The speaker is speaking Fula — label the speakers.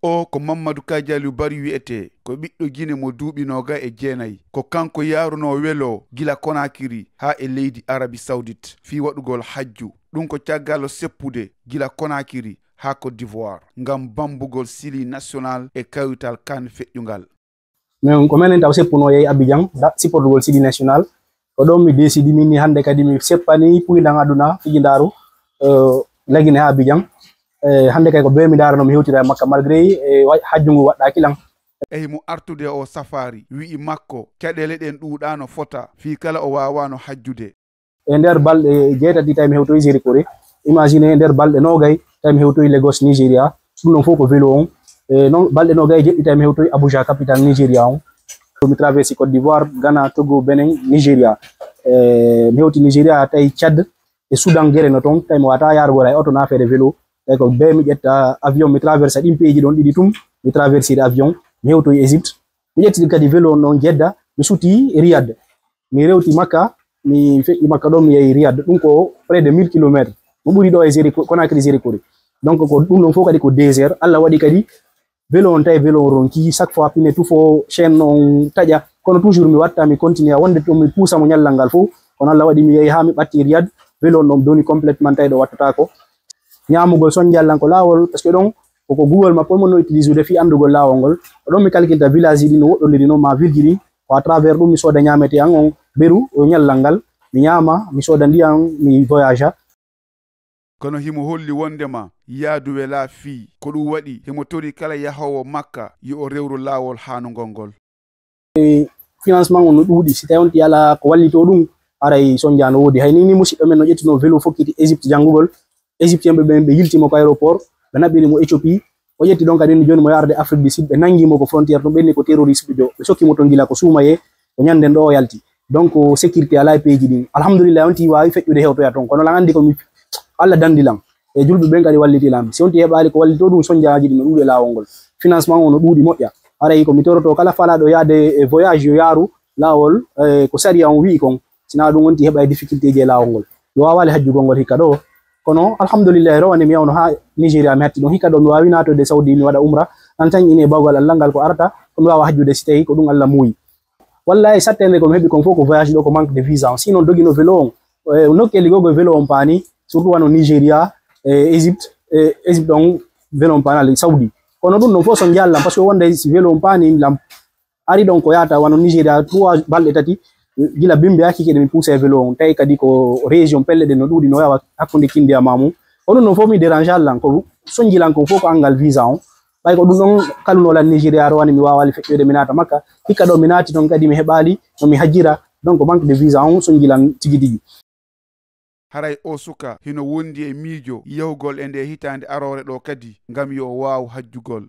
Speaker 1: o ko Mamadou Kadialiou Bari wi'ete ko ɓiɗɗo Guinée mo duuɓi 29 ko kanko yaruno welo gila Conakry ha e leydi Arabie Saoudite fi waɗugol hajju ɗum ko caggal seppude gila Conakry ha Côte d'Ivoire ngam bambugol sili national e kawital kan feƴƴungal.
Speaker 2: min ko menen taw seppuno yehi Abidjan sippotugol sili national ko ɗon mi décidi min ni hande kadi mi seppani puyɗan aduna fijindaru lagine ha Abidjan hande kay ko be mi darano mi hewtira makka malgré hajju ngu waɗɗaki lan
Speaker 1: eyi mo artude o safari wi'i makko caɗele ɗen ɗuuɗano fota fi kala o wawano hajjude
Speaker 2: e nder balɗe 7 tawi mi hewtoyi Zérikore imagine nder balɗe 20 tawi mi hewtoyi Lagos Nigeria ɗum ɗon fof ko vélo on non balɗe 20 tawi mi hewtoyi Abuja capital Nigeria on mi traversi Côte d'Ivoire, Ghana, Togo, Benin, Nigeria mi hewti Nigeria tawi Tchad e Soudan gere no ton tawi mi wata yarugo ay auto na fere vélo tawi ko be mi ƴetta avion mi traversa ɗin peeji ɗon ɗiɗi tum mi traverside avion mi hewtoyi Égypte mi ƴetti kadi vélo on ɗon jedda mi suti Riyad mi rewti Makka mi feƴƴi Makka ɗon mi yehi Riyad ɗum ko près de 1000 km mo ɓuri ɗo e Conakry Zérikore donc ko ɗum ɗon fof kadi ko désert Allah waɗi kadi vélo on tawi vélo on ronki chaque fois pine tufo chaîne on taƴa kono toujours mi watta mi continue wonde to mi puusa mo ñallal ngal fof kono Allah waɗi mi yehi ha mi ɓatti Riyad vélo on ɗon doni complètement tawi ɗo wattata ko ñamugol sonjallan ko lawol parce que ɗon koko Google Maps mo no utiliser fi andugol lawol ngol ɗon mi calculta village ɗi no woɗɗodiri no ma ville ji ko à travers ɗum mi soda ñamete an on beru o ñallal ngal mi ñama mi soda ndiyam mi voyage
Speaker 1: kono himo holli wondema yaadu wela fi ko ɗum waɗi himo tori kala yahowo Makka yo o rewru lawol hanugol ngol
Speaker 2: financement on no ɗuuɗi si tawi on ti ala ko wallito ɗum aray sonja no wodi hay ni musidɗo men no ƴettino vélo fokkiti Égypte jangugol égyptien ɓe yiltimo ko aéroport ɓe naɓɓirimo Éthiopie o ƴetti ɗon kadi joni mo yarde Afrique du Sud ɓe nangimo ko frontiére ɗum ɓenni ko terroriste ɓe sokkimo to gila ko suumaye ko ñanden ɗo o yalti donc sécurité ala e peeji ɗin alhamdulillah on ti wawi feƴƴude hewtoya toon kono lan andi komi Allah dandilam e julɓe ɓen kadi wallitilam si on ti heɓali ko wallito ɗum sonjaji ɗi no ɗuuɗi lawol ngol financement o no ɗuuɗi moƴƴa aray komi toroto kala falaɗo yaade voyage yo yaaru lawol ko sariya on wi'i kon sina ɗum wonti heɓa e difficulté ji e lawol ngol yo wawali hajjugol ngol hikka ɗo kono alhamdulillah rawane mi yawno ha Nigeria mi hatti ɗon hikka ɗo mi wawi natode Saudi mi waɗa umra an tan ine bawgal Allah ngal ko arata komi wawa hajjude si tawi ko ɗum Allah muuyi wallahi sattende komi heɓi kon fof ko voyage ɗo ko manque de visa on sinon dogino vélo on nokkeli gogo vélo on paani surtout wano Nigeria Égypte on vélo on paanal Saudi kono ɗum ɗon fof son jallam parce que wonde si vélo on paani lam ari ɗon ko yata wano Nigeria 3 balɗe tati gila bimbe hakkike mi pousse vélo on tawi kadi ko région pelle ɗe no ɗuuɗi no yawa hakkunde kindi mamum ko ɗum ɗon fof mi dérange allan ko sonjilan ko fof ko angal visa on ɓay ko ɗum ɗon kalunolan Nigeria rowani mi wawali feƴƴode mi nata Makka hikka ɗo mi naati ɗon kadi mi heɓali no mi hajjira donc manque de visa on sonjilan tigi tigi
Speaker 1: haray o suka hino wondi e miijo yahugol e nde hitande arore ɗo kadi ngam yo waw hajjugol